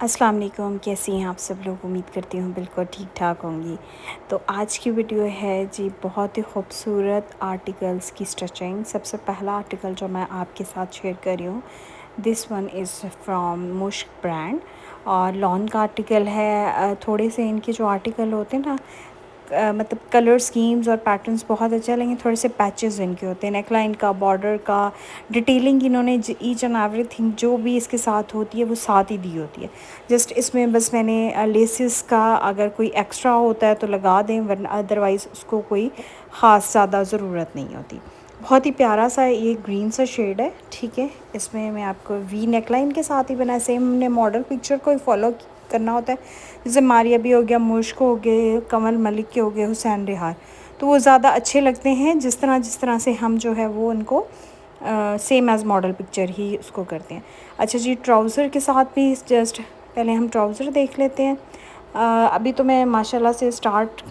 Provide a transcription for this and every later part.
अस्सलाम वालेकुम, कैसी हैं आप सब लोग। उम्मीद करती हूँ बिल्कुल ठीक ठाक होंगी। तो आज की वीडियो है जी बहुत ही खूबसूरत आर्टिकल्स की स्टिचिंग। सबसे पहला आर्टिकल जो मैं आपके साथ शेयर कर रही हूँ, दिस वन इज़ फ्रॉम मुश्क ब्रांड और लॉन का आर्टिकल है। थोड़े से इनके जो आर्टिकल होते हैं ना, मतलब कलर स्कीम्स और पैटर्न्स बहुत अच्छे, लेकिन थोड़े से पैचेस इनके होते हैं। नेकलाइन का, बॉर्डर का, डिटेलिंग इन्होंने ईच एंड एवरीथिंग जो भी इसके साथ होती है वो साथ ही दी होती है। जस्ट इसमें बस मैंने लेसेस का अगर कोई एक्स्ट्रा होता है तो लगा दें, वरना अदरवाइज़ उसको कोई ख़ास ज़्यादा ज़रूरत नहीं होती। बहुत ही प्यारा सा ये ग्रीन सा शेड है, ठीक है। इसमें मैं आपको वी नेकलाइन के साथ ही बनाया, सेम हमने मॉडल पिक्चर को ही फॉलो करना होता है। जैसे मारिया भी हो गया, मुश्क हो गए, कमल मलिक के हो गए, हुसैन रिहार, तो वो ज़्यादा अच्छे लगते हैं जिस तरह से हम जो है वो उनको सेम एज़ मॉडल पिक्चर ही उसको करते हैं। अच्छा जी, ट्राउज़र के साथ भी जस्ट पहले हम ट्राउज़र देख लेते हैं। अभी तो मैं माशाल्लाह से स्टार्ट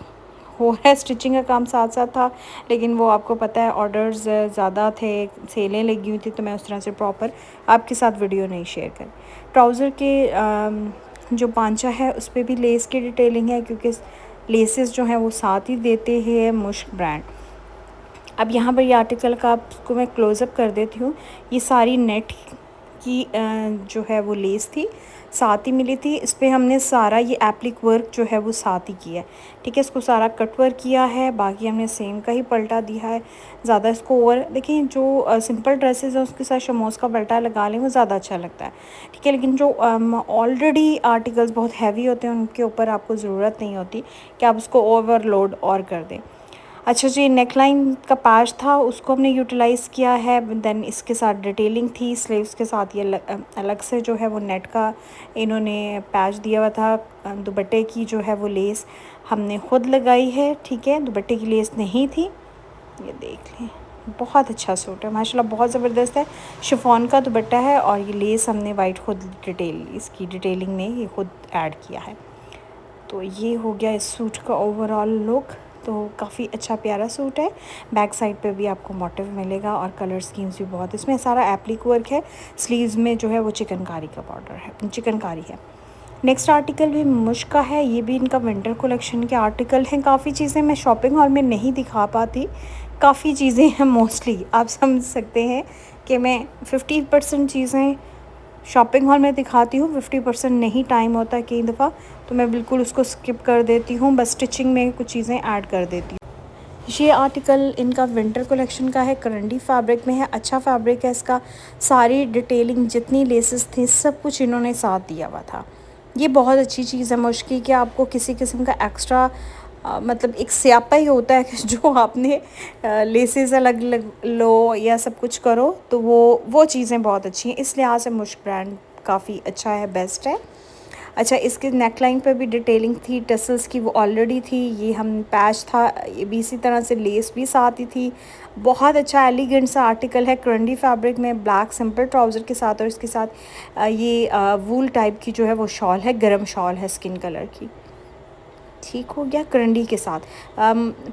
हो रहा है, स्टिचिंग का काम साथ साथ था, लेकिन वो आपको पता है ऑर्डर्स ज़्यादा थे, सेलें लगी हुई थी, तो मैं उस तरह से प्रॉपर आपके साथ वीडियो नहीं शेयर करी। ट्राउज़र के जो पांचा है उस पर भी लेस की डिटेलिंग है, क्योंकि लेसेस जो हैं वो साथ ही देते हैं मुश्क ब्रांड। अब यहाँ पर ये आर्टिकल का आपको मैं क्लोज़अप कर देती हूँ। ये सारी नेट की जो है वो लेस थी, साथ ही मिली थी। इस पे हमने सारा ये एप्लिक वर्क जो है वो साथ ही किया है, ठीक है। इसको सारा कट वर्क किया है, बाकी हमने सेम का ही पलटा दिया है। ज़्यादा इसको ओवर देखिए, जो सिंपल ड्रेसेस हैं उसके साथ शमोस का पलटा लगा लें वो ज़्यादा अच्छा लगता है, ठीक है। लेकिन जो ऑलरेडी आर्टिकल्स बहुत हैवी होते हैं उनके ऊपर आपको ज़रूरत नहीं होती कि आप उसको ओवरलोड और कर दें। अच्छा जी, नेकलाइन का पैच था उसको हमने यूटिलाइज़ किया है। देन इसके साथ डिटेलिंग थी, स्लीव्स के साथ ये अलग से जो है वो नेट का इन्होंने पैच दिया हुआ था। दुपट्टे की जो है वो लेस हमने ख़ुद लगाई है, ठीक है। दुपट्टे की लेस नहीं थी, ये देख लें। बहुत अच्छा सूट है माशाल्लाह, बहुत ज़बरदस्त है। शिफॉन का दुपट्टा है और ये लेस हमने वाइट खुद इसकी डिटेलिंग में ये खुद ऐड किया है। तो ये हो गया इस सूट का ओवरऑल लुक। तो काफ़ी अच्छा प्यारा सूट है। बैक साइड पे भी आपको मोटिव मिलेगा और कलर स्कीम्स भी बहुत, इसमें सारा एप्लिक वर्क है। स्लीव्स में जो है वो चिकनकारी का बॉर्डर है, चिकनकारी है। नेक्स्ट आर्टिकल भी मुश्क का है, ये भी इनका विंटर कलेक्शन के आर्टिकल हैं। काफ़ी चीज़ें मैं शॉपिंग हॉल में नहीं दिखा पाती, काफ़ी चीज़ें हैं, मोस्टली आप समझ सकते हैं कि मैं 50% चीज़ें शॉपिंग हॉल में दिखाती हूँ, 50% नहीं टाइम होता कई दफ़ा, तो मैं बिल्कुल उसको स्किप कर देती हूँ, बस स्टिचिंग में कुछ चीज़ें ऐड कर देती हूँ। ये आर्टिकल इनका विंटर कलेक्शन का है, करंडी फैब्रिक में है, अच्छा फैब्रिक है इसका। सारी डिटेलिंग जितनी लेसेस थी सब कुछ इन्होंने साथ दिया हुआ था। ये बहुत अच्छी चीज़ है मुश्किल कि आपको किसी किस्म का एक्स्ट्रा मतलब एक स्यापा ही होता है कि जो आपने लेसेस अलग अलग लो या सब कुछ करो, तो वो चीज़ें बहुत अच्छी हैं। इस लिहाज से मुश्क ब्रांड काफ़ी अच्छा है, बेस्ट है। अच्छा, इसके नेकलाइन पे भी डिटेलिंग थी, टसल्स की वो ऑलरेडी थी। ये हम पैच था, ये भी इसी तरह से लेस भी साथ ही थी। बहुत अच्छा एलिगेंट सा आर्टिकल है, करंडी फैब्रिक में, ब्लैक सिंपल ट्राउज़र के साथ, और इसके साथ ये वूल टाइप की जो है वो शॉल है, गर्म शॉल है स्किन कलर की। ठीक हो गया करंडी के साथ।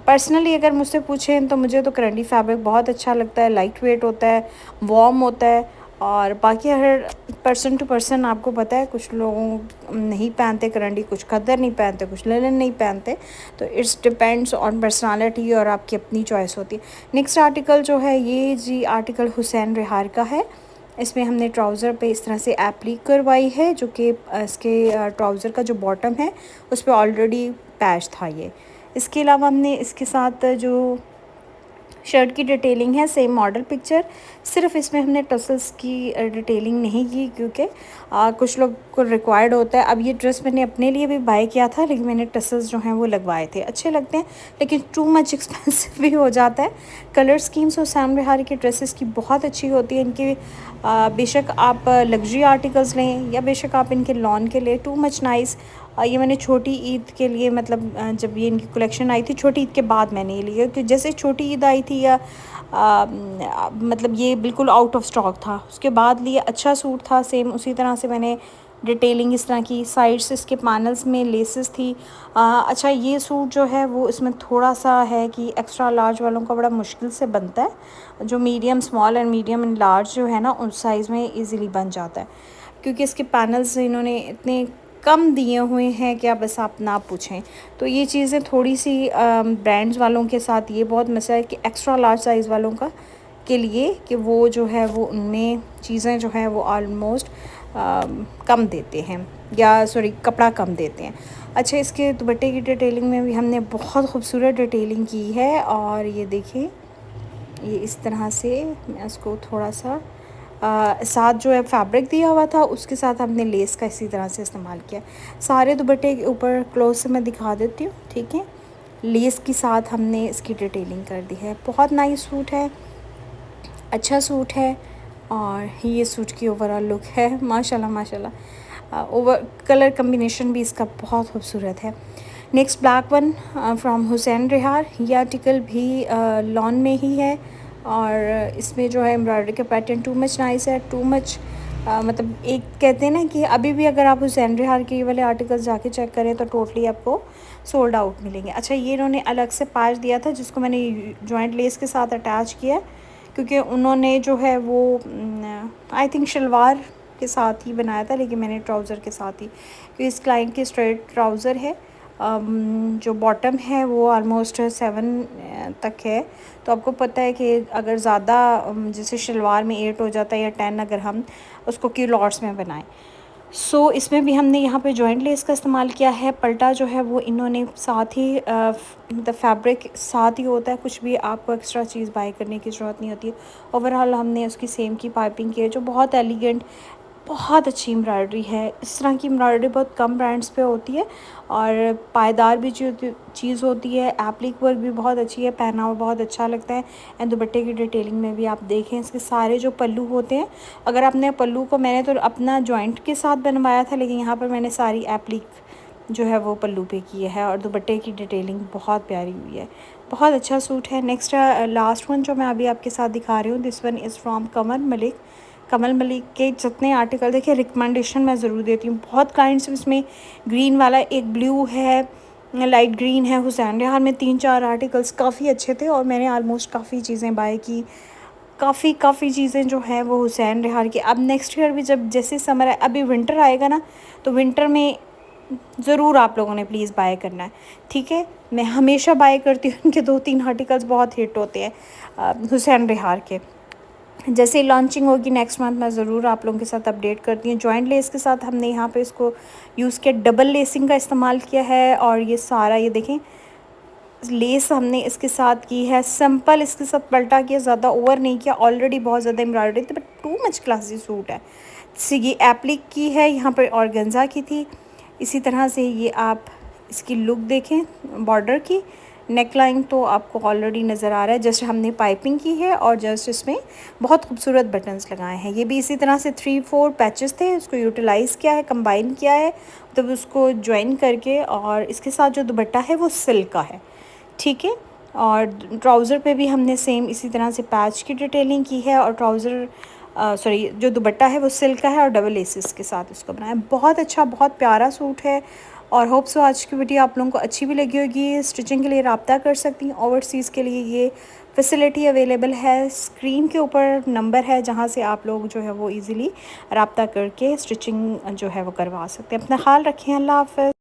पर्सनली अगर मुझसे पूछें तो मुझे तो करंडी फैब्रिक बहुत अच्छा लगता है, लाइट वेट होता है, वार्म होता है। और बाकी हर पर्सन टू पर्सन आपको पता है, कुछ लोग नहीं पहनते करंडी, कुछ खद्दर नहीं पहनते, कुछ लिनन नहीं पहनते, तो इट्स डिपेंड्स ऑन पर्सनालिटी और आपकी अपनी चॉइस होती है। नेक्स्ट आर्टिकल जो है ये जी आर्टिकल हुसैन रिहार का है। इसमें हमने ट्राउज़र पे इस तरह से एप्लिक करवाई है, जो कि इसके ट्राउज़र का जो बॉटम है उस पर ऑलरेडी पैच था ये। इसके अलावा हमने इसके साथ जो शर्ट की डिटेलिंग है, सेम मॉडल पिक्चर, सिर्फ इसमें हमने टसल्स की डिटेलिंग नहीं की, क्योंकि कुछ लोग को रिक्वायर्ड होता है। अब ये ड्रेस मैंने अपने लिए भी बाय किया था, लेकिन मैंने टसल्स जो हैं वो लगवाए थे, अच्छे लगते हैं, लेकिन टू मच एक्सपेंसिव भी हो जाता है। कलर स्कीम्स और सैम रिहारी की ड्रेसेस की बहुत अच्छी होती है इनकी। बेशक आप लग्जरी आर्टिकल्स लें या बेशक आप इनके लॉन के लिए, टू मच नाइस। ये मैंने छोटी ईद के लिए, मतलब जब ये इनकी कलेक्शन आई थी, छोटी ईद के बाद मैंने ये लिया, कि जैसे छोटी ईद आई थी या मतलब ये बिल्कुल आउट ऑफ स्टॉक था, उसके बाद लिए अच्छा सूट था, सेम उसी तरह से मैंने डिटेलिंग इस तरह की, साइड्स इसके पैनल्स में लेसेस थी। अच्छा, ये सूट जो है वो इसमें थोड़ा सा है कि एक्स्ट्रा लार्ज वालों का बड़ा मुश्किल से बनता है, जो medium small and medium and large जो है ना, उस साइज़ में इजीली बन जाता है। क्योंकि इसके पैनल्स इन्होंने इतने कम दिए हुए हैं कि बस आप ना पूछें। तो ये चीज़ें थोड़ी सी ब्रांड्स वालों के साथ ये बहुत मसला है कि एक्स्ट्रा लार्ज साइज़ वालों का के लिए कि वो जो है वो उनमें चीज़ें जो है वो ऑलमोस्ट कम देते हैं, या सॉरी कपड़ा कम देते हैं। अच्छा, इसके दुपट्टे की डिटेलिंग में भी हमने बहुत खूबसूरत डिटेलिंग की है। और ये देखें, ये इस तरह से मैं इसको थोड़ा सा साथ जो है फैब्रिक दिया हुआ था उसके साथ हमने लेस का इसी तरह से इस्तेमाल किया। सारे दुपट्टे के ऊपर क्लोज से मैं दिखा देती हूँ, ठीक है। लेस के साथ हमने इसकी डिटेलिंग कर दी है। बहुत नाइस सूट है, अच्छा सूट है। और ये सूट की ओवरऑल लुक है, माशाल्लाह माशाल्लाह। ओवर कलर कम्बिनेशन भी इसका बहुत खूबसूरत है। Next black one from Hussain Rihar. ये आर्टिकल भी लॉन में ही है और इसमें जो है एम्ब्रॉयडरी का पैटर्न टू मच नाइस है, टू मच मतलब एक कहते हैं ना कि अभी भी अगर आप हुसैन रिहार के वाले आर्टिकल्स जाके चेक करें तो टोटली आपको सोल्ड आउट मिलेंगे। अच्छा, ये इन्होंने अलग से पैच दिया था जिसको मैंने जॉइंट लेस के साथ अटैच किया, क्योंकि उन्होंने जो है वो आई थिंक शलवार के साथ ही बनाया था, लेकिन मैंने ट्राउज़र के साथ ही, क्योंकि इस क्लाइंट की स्ट्रेट ट्राउज़र है। जो बॉटम है वो ऑलमोस्ट 7 तक है। तो आपको पता है कि अगर ज़्यादा जैसे शलवार में 8 हो जाता है या 10 अगर हम उसको किलॉट्स में बनाएं। सो इसमें भी हमने यहाँ पे जॉइंट लेस का इस्तेमाल किया है। पल्टा जो है वो इन्होंने साथ ही मतलब फैब्रिक साथ ही होता है, कुछ भी आपको एक्स्ट्रा चीज़ बाय करने की ज़रूरत नहीं होती है। ओवरऑल हमने उसकी सेम की पाइपिंग की है जो बहुत एलिगेंट, बहुत अच्छी एम्ब्रॉयडरी है। इस तरह की एम्ब्रॉयडरी बहुत कम ब्रांड्स पे होती है और पायदार भी चीज़ होती है। एप्लिक वर्क भी बहुत अच्छी है, पहना हुआ बहुत अच्छा लगता है। एंड दुपट्टे की डिटेलिंग में भी आप देखें, इसके सारे जो पल्लू होते हैं, अगर आपने पल्लू को, मैंने तो अपना जॉइंट के साथ बनवाया था, लेकिन यहाँ पर मैंने सारी एप्लिक जो है वो पल्लू पे की है और दुपट्टे की डिटेलिंग बहुत प्यारी हुई है। बहुत अच्छा सूट है। नेक्स्ट लास्ट वन जो मैं अभी आपके साथ दिखा रही हूँ, दिस वन इज़ फ्रॉम कमल मलिक। कमल मलिक के जितने आर्टिकल देखिए, रिकमेंडेशन मैं ज़रूर देती हूँ। बहुत क्लाइंट्स इसमें ग्रीन वाला, एक ब्लू है, लाइट ग्रीन है। हुसैन रिहार में 3-4 आर्टिकल्स काफ़ी अच्छे थे और मैंने आलमोस्ट काफ़ी चीज़ें बाय की। काफ़ी चीज़ें जो हैं वो हुसैन रिहार की। अब नेक्स्ट ईयर भी जब जैसे समर है, अभी विंटर आएगा ना, तो विंटर में ज़रूर आप लोगों ने प्लीज़ बाय करना है, ठीक है। मैं हमेशा बाय करती हूँ, उनके 2-3 आर्टिकल्स बहुत हिट होते हैं हुसैन रिहार के। जैसे लॉन्चिंग होगी नेक्स्ट मंथ, मैं ज़रूर आप लोगों के साथ अपडेट करती हूँ। जॉइंट लेस के साथ हमने यहाँ पे इसको यूज़ किया, डबल लेसिंग का इस्तेमाल किया है। और ये सारा ये देखें, लेस हमने इसके साथ की है सिंपल, इसके साथ पलटा किया, ज़्यादा ओवर नहीं किया। ऑलरेडी बहुत ज़्यादा एम्ब्रॉयडरी थी, but too much classy suit है। ये एप्लिक की है, यहाँ पर ऑर्गेन्जा की थी। इसी तरह से ये आप इसकी लुक देखें, बॉर्डर की नेक लाइन तो आपको ऑलरेडी नज़र आ रहा है। जस्ट हमने पाइपिंग की है और जस्ट इसमें बहुत खूबसूरत बटन्स लगाए हैं। ये भी इसी तरह से 3-4 पैचेस थे, उसको यूटिलाइज़ किया है, कंबाइन किया है, तब उसको ज्वाइन करके। और इसके साथ जो दुपट्टा है वो सिल्क का है, ठीक है। और ट्राउज़र पे भी हमने सेम इसी तरह से पैच की डिटेलिंग की है। और ट्राउज़र सॉरी, जो दुपट्टा है वो सिल्क का है और डबल लेसेस के साथ इसको बनाया। बहुत अच्छा, बहुत प्यारा सूट है। और होप सो आज की वीडियो आप लोगों को अच्छी भी लगी होगी। स्टिचिंग के लिए रब्ता कर सकती हैं, ओवरसीज़ के लिए ये फैसिलिटी अवेलेबल है। स्क्रीन के ऊपर नंबर है जहाँ से आप लोग जो है वो इजीली रब्ता करके स्टिचिंग जो है वो करवा सकते हैं। अपना ख्याल रखें, अल्लाह हाफ़िज़।